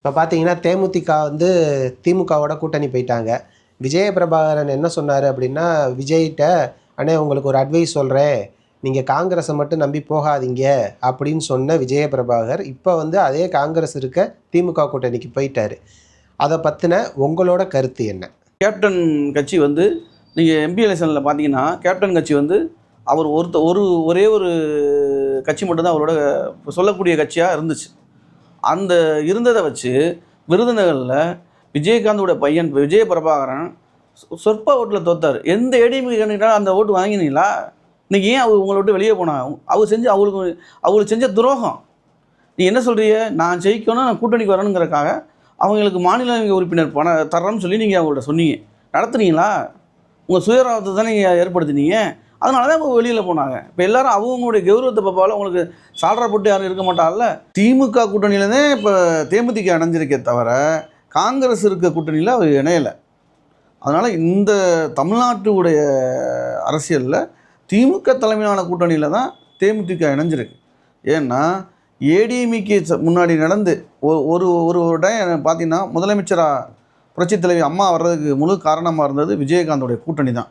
இப்போ பார்த்தீங்கன்னா தேமுதிக வந்து திமுகவோட கூட்டணி போயிட்டாங்க. விஜய பிரபாகரன் என்ன சொன்னார் அப்படின்னா, விஜய்ட்ட "அண்ணே உங்களுக்கு ஒரு அட்வைஸ் சொல்கிறேன். நீங்கள் காங்கிரஸை மட்டும் நம்பி போகாதீங்க" அப்படின்னு சொன்ன விஜய பிரபாகர் இப்போ வந்து அதே காங்கிரஸ் இருக்க திமுக கூட்டணிக்கு போயிட்டார். அதை பற்றின உங்களோட கருத்து என்ன? கேப்டன் கட்சி வந்து நீங்கள் எம்பி எலெக்ஷனில் பார்த்தீங்கன்னா கேப்டன் கட்சி வந்து அவர் ஒரே ஒரு கட்சி மட்டும்தான் அவரோட சொல்லக்கூடிய கட்சியாக இருந்துச்சு. அந்த இருந்ததை வச்சு விருதுநகரில் விஜயகாந்தோட பையன் விஜய பிரபாகரன் சொற்ப ஓட்டில் தோத்தார். எந்த ஏடிஎம்கே கேண்டிடேட்டாலும் அந்த ஓட்டு வாங்கினீங்களா? இன்றைக்கி ஏன் அவர் உங்களை விட்டு வெளியே போனாங்க? அவங்களுக்கு செஞ்ச துரோகம். நீ என்ன சொல்கிறீங்க? நான் ஜெயிக்கணும், நான் கூட்டணிக்கு வரணுங்கிறக்காக அவங்களுக்கு மாநிலங்களவை உறுப்பினர் தர்றோம்னு சொல்லி நீங்கள் அவங்கள்ட்ட சொன்னீங்க. நடத்துனீங்களா? உங்கள் சுயராவத்தை தானே நீங்கள் ஏற்படுத்தினீங்க. அதனால தான் அவங்க வெளியில் போனாங்க. இப்போ எல்லோரும் அவங்களுடைய கௌரவத்தை பார்ப்பாலும் உங்களுக்கு சால்ரா போட்டு யாரும் இருக்க மாட்டாங்கல்ல. திமுக கூட்டணியில் தான் இப்போ தேமுதிக இணைஞ்சிருக்கே தவிர காங்கிரஸ் இருக்க கூட்டணியில் அவர் இணையலை. அதனால் இந்த தமிழ்நாட்டுடைய அரசியலில் திமுக தலைமையிலான கூட்டணியில் தான் தேமுதிக இணைஞ்சிருக்கு. ஏன்னா ஏடிஎம்கே முன்னாடி நடந்து ஒரு டைம் பார்த்தீங்கன்னா முதலமைச்சராக புரட்சித் தலைவி அம்மா வர்றதுக்கு முழு காரணமாக இருந்தது விஜயகாந்தோடைய கூட்டணி தான்.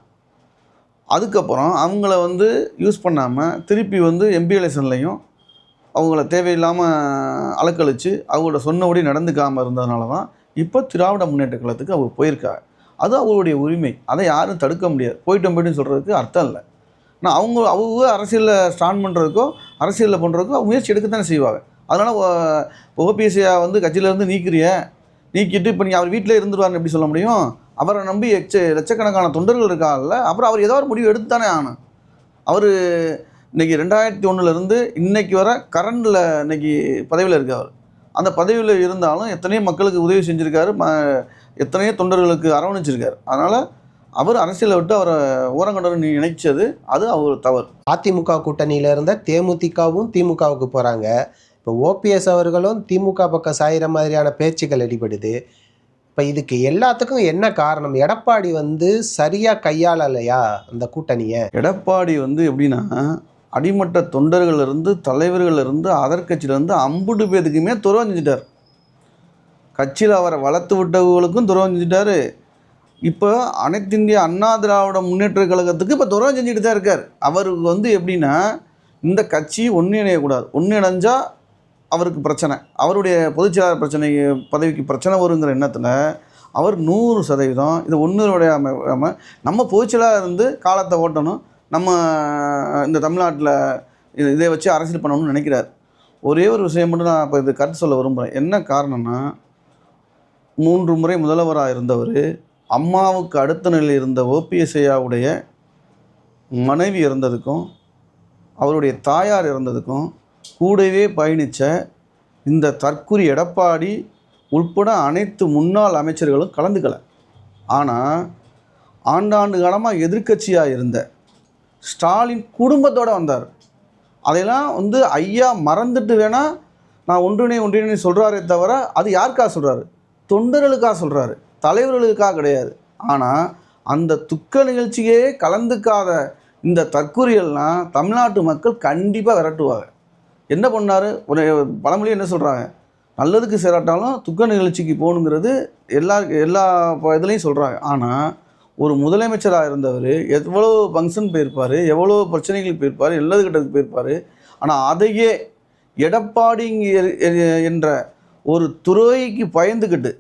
அதுக்கப்புறம் அவங்கள வந்து யூஸ் பண்ணாமல் திருப்பி வந்து எம்பி எலெக்ஷன்லையும் அவங்கள தேவையில்லாமல் அலக்கழித்து அவங்களோட சொன்னபடி நடந்துக்காமல் இருந்ததுனால தான் இப்போ திராவிட முன்னேற்ற கழகத்துக்கு அவங்க போயிருக்காங்க. அது அவங்களுடைய உரிமை. அதை யாரும் தடுக்க முடியாது. போயிட்டு சொல்கிறதுக்கு அர்த்தம் இல்லை. ஆனால் அவங்க அரசியலில் ஸ்டாண்ட் பண்ணுறதுக்கோ அரசியலில் பண்ணுறதுக்கோ அவங்க முயற்சி எடுக்கத்தானே செய்வாங்க. அதனால் ஓபிஎஸ்சியை வந்து கட்சியிலேருந்து நீக்கிட்டு இப்போ நீங்கள் அவர் வீட்டிலே இருந்துருவாருன்னு எப்படி சொல்ல முடியும்? அவரை நம்பி லட்சக்கணக்கான தொண்டர்கள் இருக்காங்கல்ல. அப்புறம் அவர் ஏதோ ஒரு முடிவு எடுத்து தானே ஆகணும். அவர் இன்றைக்கி 2001 இன்றைக்கி வர கரண்டில் இன்றைக்கி பதவியில் இருக்கார். அந்த பதவியில் இருந்தாலும் எத்தனையோ மக்களுக்கு உதவி செஞ்சுருக்காரு, எத்தனையோ தொண்டர்களுக்கு அரவணைச்சிருக்கார். அதனால் அவர் அரசியலை விட்டு அவரை ஓரங்கண்டன்னு நினைச்சது அது அவர் தவறு. அதிமுக கூட்டணியில் இருந்த தேமுதிகவும் திமுகவுக்கு போகிறாங்க. இப்போ ஓபிஎஸ் அவர்களும் திமுக பக்கம் சாயிற மாதிரியான பேச்சுக்கள் அடிபடுது. இப்போ இதுக்கு எல்லாத்துக்கும் என்ன காரணம்? எடப்பாடி வந்து சரியாக கையாளலையா அந்த கூட்டணியை? எடப்பாடி வந்து எப்படின்னா அடிமட்ட தொண்டர்கள்லேருந்து தலைவர்கள்லேருந்து அதற்கட்சியிலேருந்து 50 பேருக்குமே துரோகம் செஞ்சுட்டார். கட்சியில் அவரை வளர்த்து விட்டவர்களுக்கும் துரோகம் செஞ்சுட்டார். இப்போ அனைத்து இந்திய அண்ணா திராவிட முன்னேற்ற கழகத்துக்கு இப்போ துரோகம் செஞ்சுட்டு தான் இருக்கார். அவருக்கு வந்து எப்படின்னா இந்த கட்சி ஒன்றிணையக்கூடாது. ஒன்றிணைஞ்சால் அவருக்கு பிரச்சனை, அவருடைய பொதுச்செயலாளர் பதவிக்கு பிரச்சனை வருங்கிற எண்ணத்தில் அவர் 100% இது ஒன்றுடைய நம்ம பொதுச்செயலாளர் இருந்து காலத்தை ஓட்டணும், நம்ம இந்த தமிழ்நாட்டில் இதை வச்சு அரசியல் பண்ணணும்னு நினைக்கிறார். ஒரே ஒரு விஷயம் மட்டும் நான் இப்போ இது கருத்து சொல்ல விரும்புகிறேன். என்ன காரணம்னா 3 முறை முதல்வராக இருந்தவர், அம்மாவுக்கு அடுத்த நிலையில் இருந்த ஓபிஎஸ் ஐயாவுடைய மனைவி இறந்ததுக்கும் அவருடைய தாயார் இறந்ததுக்கும் கூடவே பயணித்த இந்த தற்குறி எடப்பாடி உட்பட அனைத்து முன்னாள் அமைச்சர்களும் கலந்துக்கலை. ஆனால் ஆண்டாண்டு காலமாக எதிர்க்கட்சியாக இருந்த ஸ்டாலின் குடும்பத்தோடு வந்தார். அதையெல்லாம் வந்து ஐயா மறந்துட்டு வேணால் நான் ஒன்றிணை சொல்கிறாரே தவிர அது யாருக்காக சொல்கிறாரு? தொண்டர்களுக்காக சொல்கிறாரு, தலைவர்களுக்காக கிடையாது. ஆனால் அந்த துக்க நிகழ்ச்சியே கலந்துக்காத இந்த தற்குறிகள்லாம் தமிழ்நாட்டு மக்கள் கண்டிப்பாக விரட்டுவாங்க. என்ன பண்ணார்? ஒரு பழமொழி என்ன சொல்கிறாங்க, நல்லதுக்கு சேராட்டாலும் துக்க நிகழ்ச்சிக்கு போகணுங்கிறது எல்லா இதுலேயும் சொல்கிறாங்க. ஆனால் ஒரு முதலமைச்சராக இருந்தவர் எவ்வளோ ஃபங்க்ஷன் போயிருப்பார், எவ்வளோ பிரச்சனைகளுக்கு போயிருப்பார், எல்லாது கிட்டத்துக்கு போயிருப்பார். ஆனால் அதையே எடப்பாடி என்ற ஒரு துறைக்கு பயந்துக்கிட்டு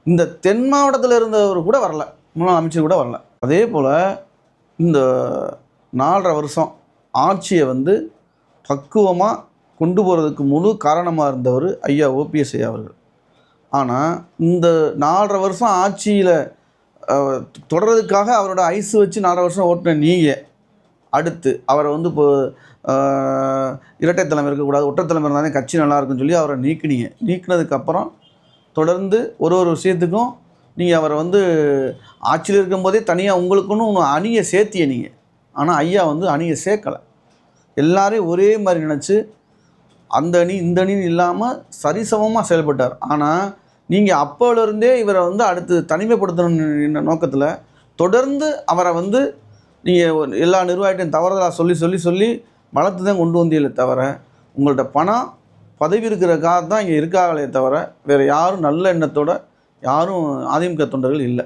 இந்த தென் மாவட்டத்தில் இருந்தவர் கூட வரல, முன்னாள் அமைச்சர் கூட வரல. அதே போல் இந்த 4.5 வருஷம் ஆட்சியை வந்து பக்குவமாக கொண்டு போகிறதுக்கு முழு காரணமாக இருந்தவர் ஐயா ஓபிஎஸ் ஐயா அவர்கள். ஆனால் இந்த 4.5 வருஷம் ஆட்சியில் தொடர்றதுக்காக அவரோட ஐஸ் வச்சு 4.5 வருஷம் ஓட்டின நீங்கள் அடுத்து அவரை வந்து இப்போ இரட்டை தலைமை இருக்கக்கூடாது, ஒற்றை தலைமை இருந்தாலே கட்சி நல்லாயிருக்குன்னு சொல்லி அவரை நீக்கினதுக்கப்புறம் தொடர்ந்து ஒரு விஷயத்துக்கும் நீங்கள் அவரை வந்து ஆட்சியில் இருக்கும்போதே தனியாக உங்களுக்குன்னு ஒன்று அணியை சேர்த்திய நீங்கள். ஆனால் ஐயா வந்து அணியை சேர்க்கலை. எல்லாரையும் ஒரே மாதிரி நினச்சி அந்த அணி இந்த அணின்னு இல்லாமல் சரிசமமாக செயல்பட்டார். ஆனால் நீங்கள் அப்போலேருந்தே இவரை வந்து அடுத்து தனிமைப்படுத்தணும் நோக்கத்தில் தொடர்ந்து அவரை வந்து நீங்கள் எல்லா நிர்வாகிட்டையும் தவறுதலாக சொல்லி வளர்த்து தான் கொண்டு வந்தீங்களே தவிர உங்கள்கிட்ட பணம் பதவி இருக்கிறக்காக தான் இங்கே இருக்காங்களே தவிர வேறு யாரும் நல்ல எண்ணத்தோட யாரும் அதிமுக தொண்டர்கள் இல்லை.